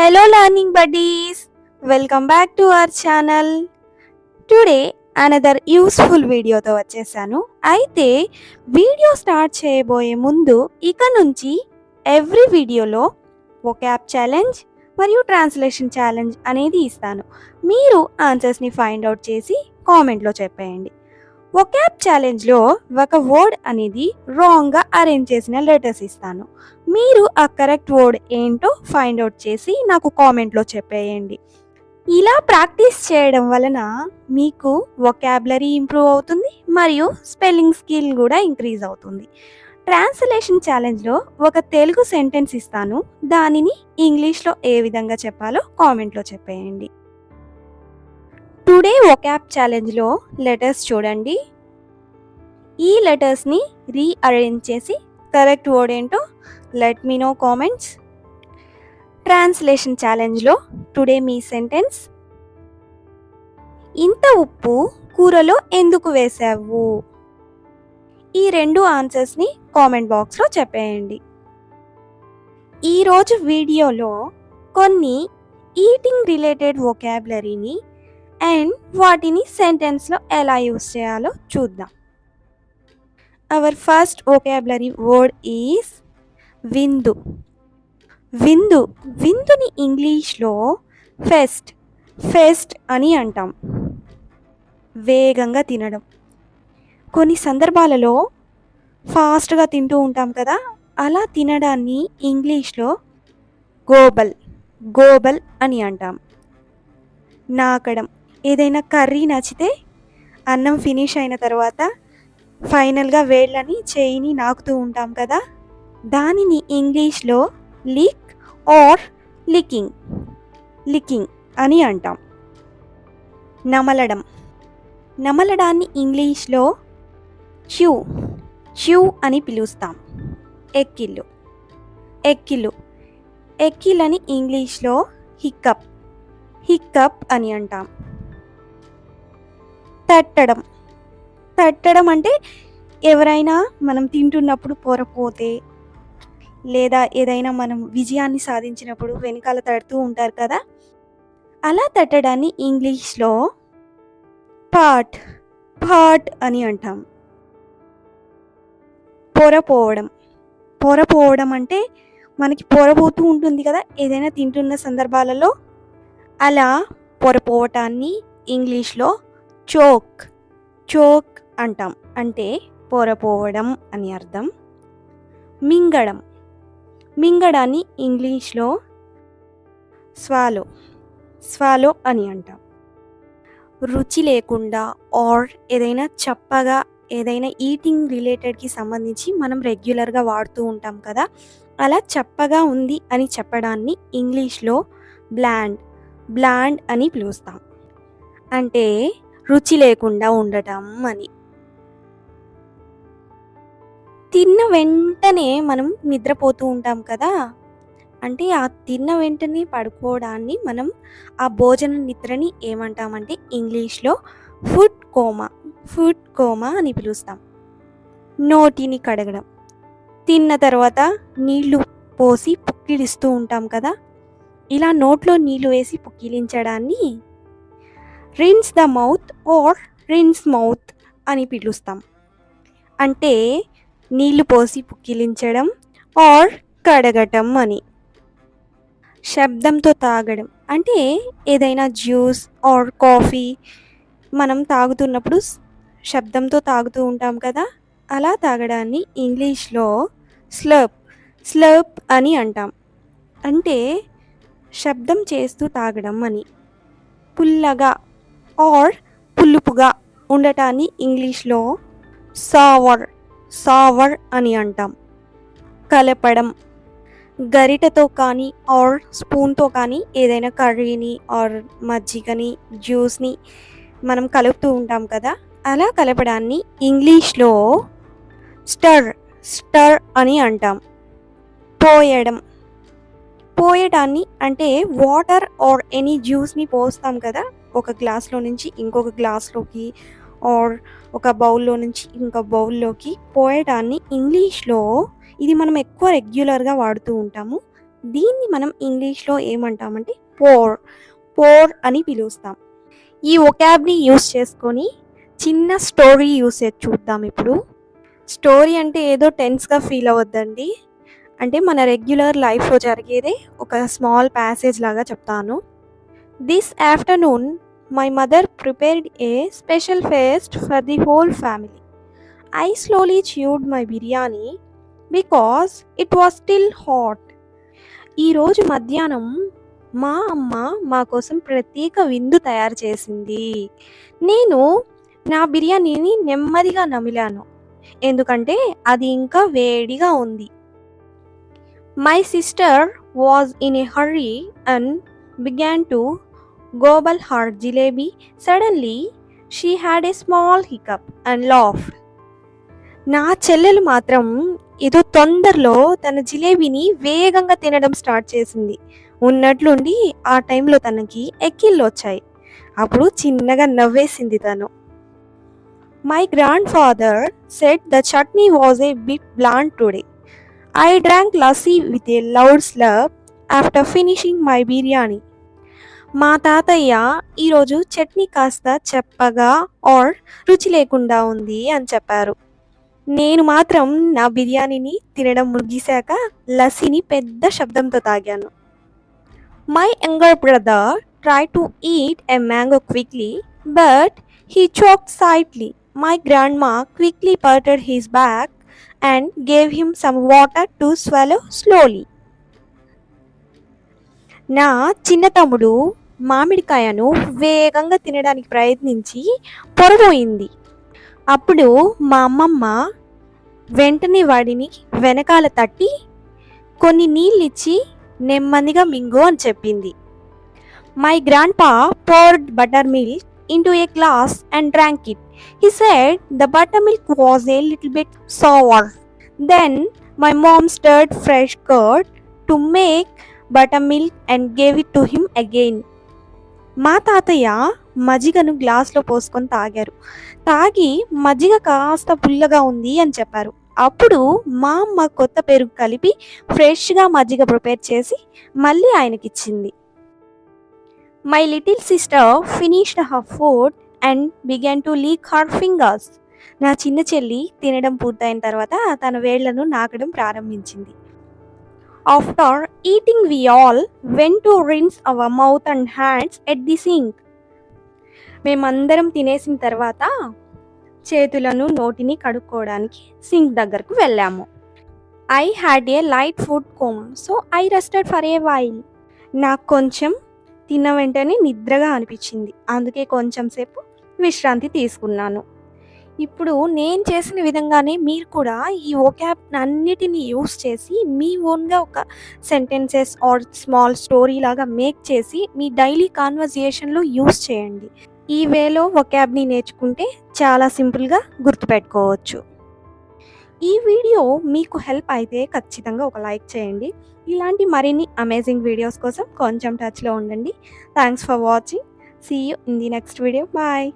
Hello learning buddies, welcome back to our channel. Today another useful వీడియోతో వచ్చేసాను. అయితే video start చేయబోయే ముందు ఇక నుంచి ఎవ్రీ వీడియోలో వొకాబ్ ఛాలెంజ్ మరియు ట్రాన్స్లేషన్ ఛాలెంజ్ అనేది ఇస్తాను. మీరు ఆన్సర్స్ని ఫైండ్ అవుట్ చేసి కామెంట్లో చెప్పేయండి. వొకాబ్ ఛాలెంజ్లో ఒక వర్డ్ అనేది రాంగ్గా అరేంజ్ చేసిన లెటర్స్ ఇస్తాను. మీరు ఆ కరెక్ట్ వర్డ్ ఏంటో ఫైండ్ అవుట్ చేసి నాకు కామెంట్లో చెప్పేయండి. ఇలా ప్రాక్టీస్ చేయడం వలన మీకు వొకాబులరీ ఇంప్రూవ్ అవుతుంది మరియు స్పెల్లింగ్ స్కిల్ కూడా ఇంక్రీజ్ అవుతుంది. ట్రాన్స్లేషన్ ఛాలెంజ్లో ఒక తెలుగు సెంటెన్స్ ఇస్తాను. దానిని ఇంగ్లీష్లో ఏ విధంగా చెప్పాలో కామెంట్లో చెప్పేయండి. టుడే వొకాబ్ ఛాలెంజ్లో లెటర్స్ చూడండి. ఈ లెటర్స్ని రీఅరేంజ్ చేసి కరెక్ట్ వర్డ్ ఏంటో let me know comments. Translation ఛాలెంజ్లో టుడే మీ సెంటెన్స్: ఇంత ఉప్పు కూరలో ఎందుకు వేసావు? ఈ రెండు ఆన్సర్స్ని కామెంట్ బాక్స్లో చెప్పేయండి. ఈరోజు వీడియోలో కొన్ని ఈటింగ్ రిలేటెడ్ వొకాబులరీని అండ్ వాటిని సెంటెన్స్లో ఎలా యూస్ చేయాలో చూద్దాం. Our first vocabulary word is vindu. విందు విందుని ఇంగ్లీష్లో ఫెస్ట్ అని అంటాం. వేగంగా తినడం. కొన్ని సందర్భాలలో ఫాస్ట్గా తింటూ ఉంటాం కదా, అలా తినడాన్ని ఇంగ్లీష్లో గోబల్ అని అంటాం. నాకడం. ఏదైనా కర్రీ నచ్చితే అన్నం ఫినిష్ అయిన తర్వాత ఫైనల్గా వేళ్ళని చేయిని నాకుతూ ఉంటాం కదా, దానిని ఇంగ్లీష్లో లిక్ ఆర్ లికింగ్ అని అంటాం. నమలడాన్ని ఇంగ్లీష్లో చ్యూ అని పిలుస్తాం. ఎక్కిళ్ళని ఇంగ్లీష్లో హిక్కప్ అని అంటాం. తట్టడం అంటే ఎవరైనా మనం తింటున్నప్పుడు పొరపోతే లేదా ఏదైనా మనం విజయాన్ని సాధించినప్పుడు వెనకాల తడుతూ ఉంటారు కదా, అలా తట్టడాన్ని ఇంగ్లీష్లో పాట్ అని అంటాం. పొరపోవడం అంటే మనకి పొరపోతూ ఉంటుంది కదా ఏదైనా తింటున్న సందర్భాలలో, అలా పొరపోవటాన్ని ఇంగ్లీష్లో చోక్ అంటాం. అంటే పొరపోవడం అని అర్థం. మింగడాన్ని ఇంగ్లీష్లో స్వాలో అని అంటాం. రుచి లేకుండా ఆర్ ఏదైనా చప్పగా ఏదైనా ఈటింగ్ రిలేటెడ్కి సంబంధించి మనం రెగ్యులర్గా వాడుతూ ఉంటాం కదా, అలా చప్పగా ఉంది అని చెప్పడాన్ని ఇంగ్లీష్లో బ్లాండ్ అని పిలుస్తాం. అంటే రుచి లేకుండా ఉండటం అని. తిన్న వెంటనే మనం నిద్రపోతూ ఉంటాం కదా, అంటే ఆ తిన్న వెంటనే పడుకోవడాన్ని మనం ఆ భోజన నిద్రని ఏమంటామంటే ఇంగ్లీష్లో ఫుడ్ కోమా అని పిలుస్తాం. నోటిని కడగడం. తిన్న తర్వాత నీళ్లు పోసి పుక్కిలిస్తూ ఉంటాం కదా, ఇలా నోట్లో నీళ్లు వేసి పుక్కిలించడాన్ని rinse the mouth or rinse mouth అని పిలుస్తాం. అంటే నీళ్లు పోసి పుక్కిలించడం ఆర్ కడగటం అని. శబ్దంతో తాగడం అంటే ఏదైనా జ్యూస్ ఆర్ కాఫీ మనం తాగుతున్నప్పుడు శబ్దంతో తాగుతూ ఉంటాం కదా, అలా తాగడాన్ని ఇంగ్లీష్లో స్లర్ప్ అని అంటాం. అంటే శబ్దం చేస్తూ తాగడం అని. పుల్లగా ఆర్ పులుపుగా ఉండటాన్ని ఇంగ్లీష్లో సావర్ అని అంటాం. కలపడం. గరిటెతో కానీ ఆర్ స్పూన్తో కానీ ఏదైనా కర్రీని ఆర్ మజ్జిగని జ్యూస్ని మనం కలుపుతూ ఉంటాం కదా, అలా కలపడాన్ని ఇంగ్లీష్లో స్టర్ అని అంటాం. పోయడాన్ని అంటే వాటర్ ఆర్ ఎనీ జ్యూస్ని పోస్తాం కదా, ఒక గ్లాస్లో నుంచి ఇంకొక గ్లాస్లోకి ఆర్ ఒక బౌల్లో నుంచి ఇంకో బౌల్లోకి పోయడాన్ని ఇంగ్లీష్లో, ఇది మనం ఎక్కువ రెగ్యులర్గా వాడుతూ ఉంటాము, దీన్ని మనం ఇంగ్లీష్‌లో ఏమంటామంటే పోర్, పోర్ అని పిలుస్తాం. ఈ వొకాబ్‌ని యూజ్ చేసుకొని చిన్న స్టోరీ యూసేజ్ చూద్దాం ఇప్పుడు. స్టోరీ అంటే ఏదో టెన్స్‌గా ఫీల్ అవ్వద్దండి. అంటే మన రెగ్యులర్ లైఫ్‌లో జరిగేదే ఒక స్మాల్ ప్యాసేజ్ లాగా చెప్తాను. This afternoon my mother prepared A special feast for the whole family. I slowly chewed my biryani because it was still hot. ఈరోజు మధ్యాహ్నం మా అమ్మ మా కోసం ప్రత్యేక విందు తయారు చేసింది. నేను నా బిర్యానీని నెమ్మదిగా నమిలాను. ఎందుకంటే అది ఇంకా వేడిగా ఉంది. My sister was in a hurry and began to gobble her jalebi. Suddenly she had a small hiccup and laughed. నా చెల్లెలు మాత్రం ఏదో తొందరలో తన జిలేబీని వేగంగా తినడం స్టార్ట్ చేసింది. ఉన్నట్లుండి ఆ టైంలో తనకి ఎక్కిళ్ళు వచ్చాయి. అప్పుడు చిన్నగా నవ్వేసింది తను. My grand father said the chutney was a bit blunt today. I drank lassi with a loud Slurrp after finishing my biryani. మా తాతయ్య ఈరోజు చట్నీ కాస్త చెప్పగా ఆర్ రుచి లేకుండా ఉంది అని చెప్పారు. నేను మాత్రం నా బిర్యానీని తినడం ముగిశాక లస్సీని పెద్ద శబ్దంతో తాగాను. My younger brother try to eat a mango quickly but he choked sadly. My grandma quickly patted his back and gave him some water to swallow slowly. నా చిన్న తమ్ముడు మామిడికాయను వేగంగా తినడానికి ప్రయత్నించి పొరబోయింది. అప్పుడు మా అమ్మమ్మ వెంటనే వాడిని వెనకాల తట్టి కొన్ని నీళ్ళిచ్చి నెమ్మదిగా మింగు అని చెప్పింది. మై గ్రాండ్ పా poured buttermilk into a glass and drank it. He said the buttermilk was a little bit sour. Then my mom stirred fresh curd to make buttermilk and gave it to him again. మా తాతయ్య మజ్జిగను గ్లాస్లో పోసుకొని తాగారు. తాగి మజ్జిగ కాస్త పుల్లగా ఉంది అని చెప్పారు. అప్పుడు మా అమ్మ కొత్త పెరుగు కలిపి ఫ్రెష్గా మజ్జిగ ప్రిపేర్ చేసి మళ్ళీ ఆయనకిచ్చింది. My little sister finished her food and began to lick her fingers. నా చిన్న చెల్లి తినడం పూర్తయిన తర్వాత తన వేళ్లను నాకడం ప్రారంభించింది. After eating we all went to rinse our mouth and hands at the sink. మేమందరం తినేసిన తర్వాత చేతులను నోటిని కడుక్కోవడానికి సింక్ దగ్గరకు వెళ్ళాము. I had a light food coma so I rested for a while. నాకు కొంచెం తిన్న వెంటనే నిద్రగా అనిపించింది, అందుకే కొంచెం సేపు విశ్రాంతి తీసుకున్నాను. ఇప్పుడు నేను చేసిన విధంగానే మీరు కూడా ఈ వొకాబ్ అన్నిటిని యూస్ చేసి మీ ఓన్గా ఒక సెంటెన్సెస్ ఆర్ స్మాల్ స్టోరీ లాగా మేక్ చేసి మీ డైలీ కాన్వర్జేషన్లో యూస్ చేయండి. ఈ వేలో వొకాబ్ని నేర్చుకుంటే చాలా సింపుల్గా గుర్తుపెట్టుకోవచ్చు. ఈ వీడియో మీకు హెల్ప్ అయితే ఖచ్చితంగా ఒక లైక్ చేయండి. ఇలాంటి మరిన్ని అమేజింగ్ వీడియోస్ కోసం కొంచెం టచ్లో ఉండండి. Thanks for watching. See you in the next video. Bye.